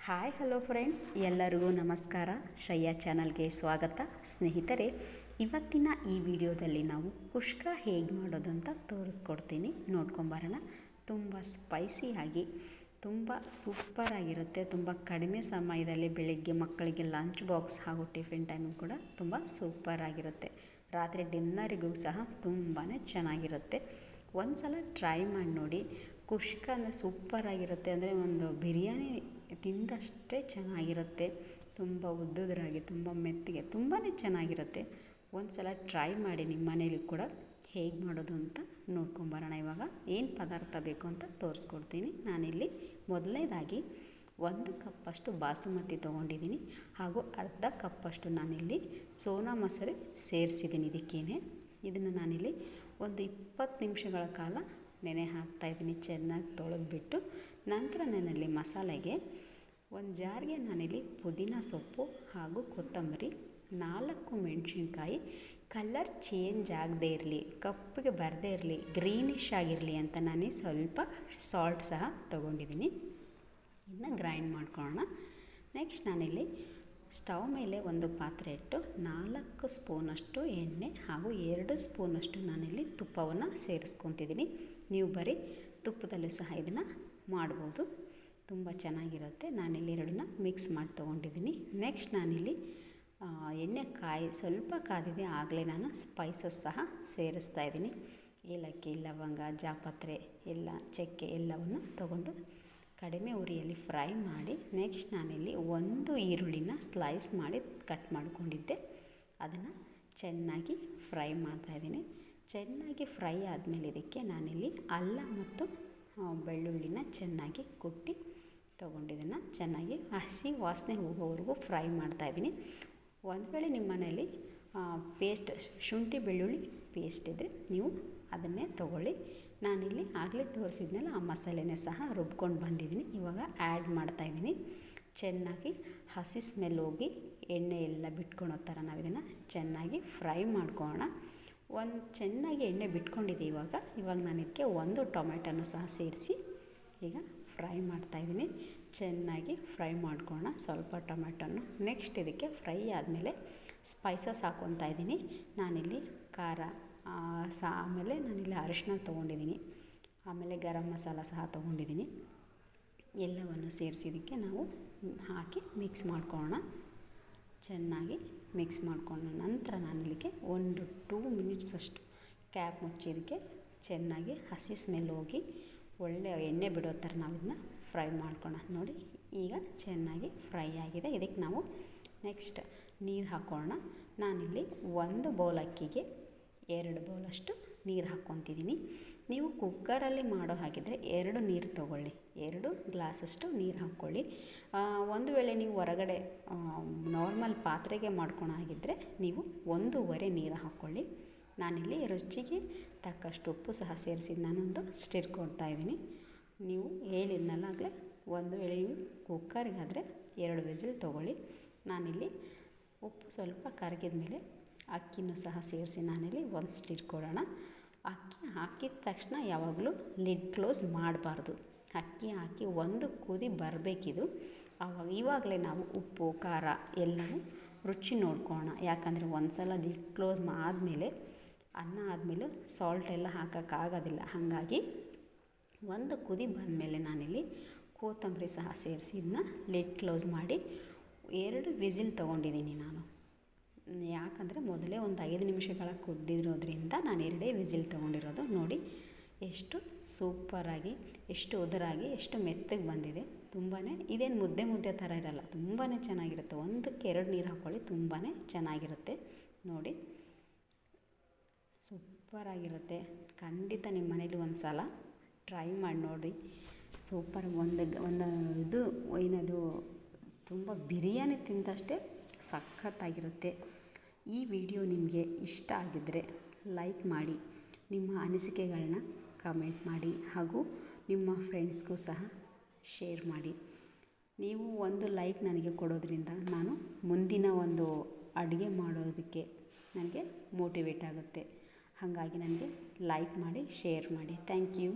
Hi hello friends, ಎಲ್ಲರಿಗೂ ನಮಸ್ಕಾರ. ಶ್ರೇಯಾ ಚಾನಲ್ಗೆ ಸ್ವಾಗತ. ಸ್ನೇಹಿತರೆ, ಇವತ್ತಿನ ಈ ವಿಡಿಯೋದಲ್ಲಿ ನಾವು ಕುಷ್ಕ ಹೇಗೆ ಮಾಡೋದು ಅಂತ ತೋರಿಸ್ಕೊಡ್ತೀನಿ. ನೋಡ್ಕೊಂಬರೋಣ. ತುಂಬ ಸ್ಪೈಸಿಯಾಗಿ ತುಂಬ ಸೂಪರಾಗಿರುತ್ತೆ. ತುಂಬ ಕಡಿಮೆ ಸಮಯದಲ್ಲಿ ಬೆಳಗ್ಗೆ ಮಕ್ಕಳಿಗೆ ಲಂಚ್ ಬಾಕ್ಸ್ ಹಾಗೂ ಟಿಫಿನ್ ಟೈಮಿಗೆ ಕೂಡ ತುಂಬ ಸೂಪರಾಗಿರುತ್ತೆ. ರಾತ್ರಿ ಡಿನ್ನರಿಗೂ ಸಹ ತುಂಬಾ ಚೆನ್ನಾಗಿರುತ್ತೆ. ಒಂದು ಸಲ ಟ್ರೈ ಮಾಡಿ ನೋಡಿ. ಕುಷ್ಕ ಅಂದರೆ ಸೂಪರಾಗಿರುತ್ತೆ. ಅಂದರೆ ಒಂದು ಬಿರಿಯಾನಿ ತಿಂದಷ್ಟೇ ಚೆನ್ನಾಗಿರುತ್ತೆ. ತುಂಬ ಉದ್ದುದ್ರಾಗಿ, ತುಂಬ ಮೆತ್ತಗೆ, ತುಂಬಾ ಚೆನ್ನಾಗಿರುತ್ತೆ. ಒಂದು ಸಲ ಟ್ರೈ ಮಾಡಿ ನಿಮ್ಮ ಮನೇಲಿ ಕೂಡ. ಹೇಗೆ ಮಾಡೋದು ಅಂತ ನೋಡ್ಕೊಂಬರೋಣ. ಇವಾಗ ಏನು ಪದಾರ್ಥ ಬೇಕು ಅಂತ ತೋರಿಸ್ಕೊಡ್ತೀನಿ. ನಾನಿಲ್ಲಿ ಮೊದಲನೇದಾಗಿ 1 ಕಪ್ಪಷ್ಟು ಬಾಸುಮತಿ ತೊಗೊಂಡಿದ್ದೀನಿ, ಹಾಗೂ ಅರ್ಧ ಕಪ್ಪಷ್ಟು ನಾನಿಲ್ಲಿ ಸೋನಾ ಮಸೂರಿ ಸೇರಿಸಿದ್ದೀನಿ. ಇದನ್ನು ನಾನಿಲ್ಲಿ ಒಂದು 20 ನಿಮಿಷಗಳ ಕಾಲ ನೆನೆ ಹಾಕ್ತಾಯಿದ್ದೀನಿ. ಚೆನ್ನಾಗಿ ತೊಳೆದ್ಬಿಟ್ಟು ನಂತರ ನಾನಲ್ಲಿ ಮಸಾಲೆಗೆ ಒಂದು ಜಾರ್ಗೆ ನಾನಿಲ್ಲಿ ಪುದೀನ ಸೊಪ್ಪು ಹಾಗೂ ಕೊತ್ತಂಬರಿ, 4 ಮೆಣಸಿನ್ಕಾಯಿ, ಕಲರ್ ಚೇಂಜ್ ಆಗದೇ ಇರಲಿ, ಕಪ್ಪಿಗೆ ಬರದೇ ಇರಲಿ, ಗ್ರೀನಿಶ್ ಆಗಿರಲಿ ಅಂತ ನಾನು ಸ್ವಲ್ಪ ಸಾಲ್ಟ್ ಸಹ ತೊಗೊಂಡಿದ್ದೀನಿ. ಇದನ್ನ ಗ್ರೈಂಡ್ ಮಾಡ್ಕೊಳ್ಳೋಣ. ನೆಕ್ಸ್ಟ್ ನಾನಿಲ್ಲಿ ಸ್ಟವ್ ಮೇಲೆ ಒಂದು ಪಾತ್ರೆ ಇಟ್ಟು 4 ಸ್ಪೂನಷ್ಟು ಎಣ್ಣೆ ಹಾಗೂ 2 ಸ್ಪೂನಷ್ಟು ನಾನಿಲ್ಲಿ ತುಪ್ಪವನ್ನು ಸೇರಿಸ್ಕೊತಿದ್ದೀನಿ. ನೀವು ಬರೀ ತುಪ್ಪದಲ್ಲೂ ಸಹ ಇದನ್ನು ಮಾಡ್ಬೋದು, ತುಂಬ ಚೆನ್ನಾಗಿರುತ್ತೆ. ನಾನಿಲ್ಲಿ ಎರಡನ್ನ ಮಿಕ್ಸ್ ಮಾಡಿ ತೊಗೊಂಡಿದ್ದೀನಿ. ನೆಕ್ಸ್ಟ್ ನಾನಿಲ್ಲಿ ಎಣ್ಣೆ ಸ್ವಲ್ಪ ಕಾದಿದೆ, ಆಗಲೇ ನಾನು ಸ್ಪೈಸಸ್ ಸಹ ಸೇರಿಸ್ತಾ ಇದ್ದೀನಿ. ಏಲಕ್ಕಿ, ಲವಂಗ, ಜಾಪತ್ರೆ ಎಲ್ಲ, ಚಕ್ಕೆ ಎಲ್ಲವನ್ನು ತೊಗೊಂಡು ಕಡಿಮೆ ಉರಿಯಲ್ಲಿ ಫ್ರೈ ಮಾಡಿ, ನೆಕ್ಸ್ಟ್ ನಾನಿಲ್ಲಿ 1 ಈರುಳ್ಳಿನ ಸ್ಲೈಸ್ ಮಾಡಿ ಕಟ್ ಮಾಡ್ಕೊಂಡಿದ್ದೆ, ಅದನ್ನು ಚೆನ್ನಾಗಿ ಫ್ರೈ ಮಾಡ್ತಾಯಿದ್ದೀನಿ. ಚೆನ್ನಾಗಿ ಫ್ರೈ ಆದಮೇಲೆ ಇದಕ್ಕೆ ನಾನಿಲ್ಲಿ ಅಲ್ಲ ಮತ್ತು ಬೆಳ್ಳುಳ್ಳಿನ ಚೆನ್ನಾಗಿ ಕುಟ್ಟಿ ತೊಗೊಂಡಿದ್ದನ್ನು ಚೆನ್ನಾಗಿ ಹಸಿ ವಾಸನೆ ಹೋಗೋವರೆಗೂ ಫ್ರೈ ಮಾಡ್ತಾಯಿದ್ದೀನಿ. ಒಂದು ವೇಳೆ ನಿಮ್ಮ ಮನೆಯಲ್ಲಿ ಪೇಸ್ಟ್, ಶುಂಠಿ ಬೆಳ್ಳುಳ್ಳಿ ಪೇಸ್ಟ್ ಇದ್ದರೆ ನೀವು ಅದನ್ನೇ ತೊಗೊಳ್ಳಿ. ನಾನಿಲ್ಲಿ ಆಗಲೇ ತೋರಿಸಿದ್ನಲ್ಲ ಆ ಮಸಾಲೆನೇ ಸಹ ರುಬ್ಕೊಂಡು ಬಂದಿದ್ದೀನಿ. ಇವಾಗ ಆ್ಯಡ್ ಮಾಡ್ತಾಯಿದ್ದೀನಿ. ಚೆನ್ನಾಗಿ ಹಸಿ ಸ್ಮೆಲ್ ಹೋಗಿ ಎಣ್ಣೆ ಎಲ್ಲ ಬಿಟ್ಕೊಳೋ ಥರ ನಾವು ಇದನ್ನು ಚೆನ್ನಾಗಿ ಫ್ರೈ ಮಾಡ್ಕೊಳ್ಳೋಣ. ಚೆನ್ನಾಗಿ ಎಣ್ಣೆ ಬಿಟ್ಕೊಂಡಿದೆ. ಇವಾಗ ನಾನು ಇದಕ್ಕೆ 1 ಟೊಮೆಟೊನೂ ಸಹ ಸೇರಿಸಿ ಈಗ ಫ್ರೈ ಮಾಡ್ತಾಯಿದ್ದೀನಿ. ಚೆನ್ನಾಗಿ ಫ್ರೈ ಮಾಡ್ಕೊಳ್ಳೋಣ ಸ್ವಲ್ಪ ಟೊಮೆಟೊನ್ನು. ನೆಕ್ಸ್ಟ್ ಇದಕ್ಕೆ ಫ್ರೈ ಆದಮೇಲೆ ಸ್ಪೈಸಸ್ ಹಾಕ್ಕೊತಾ ಇದ್ದೀನಿ. ನಾನಿಲ್ಲಿ ಖಾರ, ಆಮೇಲೆ ನಾನಿಲ್ಲಿ ಅರಿಶಿನ ತೊಗೊಂಡಿದ್ದೀನಿ, ಆಮೇಲೆ ಗರಂ ಮಸಾಲ ಸಹ ತೊಗೊಂಡಿದ್ದೀನಿ. ಎಲ್ಲವನ್ನು ಸೇರಿಸಿದ್ದಕ್ಕೆ ನಾವು ಹಾಕಿ ಮಿಕ್ಸ್ ಮಾಡ್ಕೊಳ್ಳೋಣ. ಚೆನ್ನಾಗಿ ಮಿಕ್ಸ್ ಮಾಡ್ಕೊಂಡ ನಂತರ ನಾನಿಲ್ಲಿಗೆ 1-2 ಮಿನಿಟ್ಸ್ ಅಷ್ಟು ಕ್ಯಾಪ್ ಮುಚ್ಚಿದ್ದಕ್ಕೆ ಚೆನ್ನಾಗಿ ಹಸಿ ಸ್ಮೆಲ್ ಹೋಗಿ ಒಳ್ಳೆ ಎಣ್ಣೆ ಬಿಡೋ ಥರ ನಾವು ಇದನ್ನ ಫ್ರೈ ಮಾಡ್ಕೊಳ್ಳೋಣ. ನೋಡಿ, ಈಗ ಚೆನ್ನಾಗಿ ಫ್ರೈ ಆಗಿದೆ. ಇದಕ್ಕೆ ನಾವು ನೆಕ್ಸ್ಟ್ ನೀರು ಹಾಕ್ಕೊಳ್ಳೋಣ. ನಾನಿಲ್ಲಿ 1 ಬೌಲ್ ಅಕ್ಕಿಗೆ 2 ಬೌಲಷ್ಟು ನೀರು ಹಾಕ್ಕೊತಿದ್ದೀನಿ. ನೀವು ಕುಕ್ಕರಲ್ಲಿ ಮಾಡೋ ಹಾಗಿದ್ದರೆ 2 ನೀರು ತೊಗೊಳ್ಳಿ, 2 ಗ್ಲಾಸಷ್ಟು ನೀರು ಹಾಕ್ಕೊಳ್ಳಿ. ಒಂದು ವೇಳೆ ನೀವು ಹೊರಗಡೆ ನಾರ್ಮಲ್ ಪಾತ್ರೆಗೆ ಮಾಡ್ಕೊಳೋ ಹಾಗಿದ್ದರೆ ನೀವು 1.5 ನೀರು ಹಾಕ್ಕೊಳ್ಳಿ. ನಾನಿಲ್ಲಿ ರುಚಿಗೆ ತಕ್ಕಷ್ಟು ಉಪ್ಪು ಸಹ ಸೇರಿಸಿ ನಾನೊಂದು ಸ್ಟಿರ್ ಕೊಡ್ತಾಯಿದ್ದೀನಿ. ನೀವು ಹೇಳಿದ್ನಲ್ಲ ಆಗಲೇ, ಒಂದು ವೇಳೆ ನೀವು ಕುಕ್ಕರ್ಗಾದರೆ 2 ವಿಸಿಲ್ ತೊಗೊಳ್ಳಿ. ನಾನಿಲ್ಲಿ ಉಪ್ಪು ಸ್ವಲ್ಪ ಕರಗಿದ ಮೇಲೆ ಅಕ್ಕಿನೂ ಸಹ ಸೇರಿಸಿ ನಾನಿಲ್ಲಿ 1 ಸ್ಟಿರ್ ಕೊಡೋಣ. ಅಕ್ಕಿ ಹಾಕಿದ ತಕ್ಷಣ ಯಾವಾಗಲೂ ಲಿಡ್ ಕ್ಲೋಸ್ ಮಾಡಬಾರ್ದು. ಅಕ್ಕಿ ಹಾಕಿ 1 ಕುದಿ ಬರಬೇಕಿದು. ಇವಾಗಲೇ ನಾವು ಉಪ್ಪು, ಖಾರ ಎಲ್ಲವೂ ರುಚಿ ನೋಡ್ಕೊಳ್ಳೋಣ. ಯಾಕಂದರೆ ಒಂದು ಸಲ ಲಿಡ್ ಕ್ಲೋಸ್ ಆದಮೇಲೆ ಅನ್ನ ಆದಮೇಲೆ ಸಾಲ್ಟ್ ಎಲ್ಲ ಹಾಕೋಕ್ಕಾಗೋದಿಲ್ಲ. ಹಾಗಾಗಿ 1 ಕುದಿ ಬಂದಮೇಲೆ ನಾನಿಲ್ಲಿ ಕೊತ್ತಂಬರಿ ಸಹ ಸೇರಿಸಿ ಇದನ್ನ ಲಿಡ್ ಕ್ಲೋಸ್ ಮಾಡಿ 2 ವಿಸಿಲ್ ತೊಗೊಂಡಿದ್ದೀನಿ ನಾನು. ಯಾಕಂದರೆ ಮೊದಲೇ ಒಂದು 5 ನಿಮಿಷಗಳ ಕುದ್ದಿರೋದ್ರಿಂದ ನಾನು 2 ವಿಸಿಲ್ ತೊಗೊಂಡಿರೋದು. ನೋಡಿ ಎಷ್ಟು ಸೂಪರಾಗಿ, ಎಷ್ಟು ಉದುರಾಗಿ, ಎಷ್ಟು ಮೆತ್ತಗೆ ಬಂದಿದೆ. ತುಂಬಾ ಇದೇನು ಮುದ್ದೆ ಥರ ಇರಲ್ಲ, ತುಂಬಾ ಚೆನ್ನಾಗಿರುತ್ತೆ. 1ಕ್ಕೆ 2 ನೀರು ಹಾಕ್ಕೊಳ್ಳಿ, ತುಂಬಾ ಚೆನ್ನಾಗಿರುತ್ತೆ. ನೋಡಿ, ಸೂಪರಾಗಿರುತ್ತೆ. ಖಂಡಿತ ನಿಮ್ಮ ಮನೇಲಿ ಒಂದು ಸಲ ಟ್ರೈ ಮಾಡಿ ನೋಡಿ. ಸೂಪರ್. ಇದು ಏನದು, ತುಂಬ ಬಿರಿಯಾನಿ ತಿಂದಷ್ಟೇ ಸಖತ್ತಾಗಿರುತ್ತೆ. ಈ ವಿಡಿಯೋ ನಿಮಗೆ ಇಷ್ಟ ಆಗಿದ್ದರೆ ಲೈಕ್ ಮಾಡಿ, ನಿಮ್ಮ ಅನಿಸಿಕೆಗಳನ್ನ ಕಮೆಂಟ್ ಮಾಡಿ, ಹಾಗೂ ನಿಮ್ಮ ಫ್ರೆಂಡ್ಸ್ಗೂ ಸಹ ಶೇರ್ ಮಾಡಿ. ನೀವು ಒಂದು ಲೈಕ್ ನನಗೆ ಕೊಡೋದ್ರಿಂದ ನಾನು ಮುಂದಿನ ಒಂದು ಅಡುಗೆ ಮಾಡೋದಕ್ಕೆ ನನಗೆ ಮೋಟಿವೇಟ್ ಆಗುತ್ತೆ. ಹಾಗಾಗಿ ನನಗೆ ಲೈಕ್ ಮಾಡಿ, ಶೇರ್ ಮಾಡಿ. Thank you.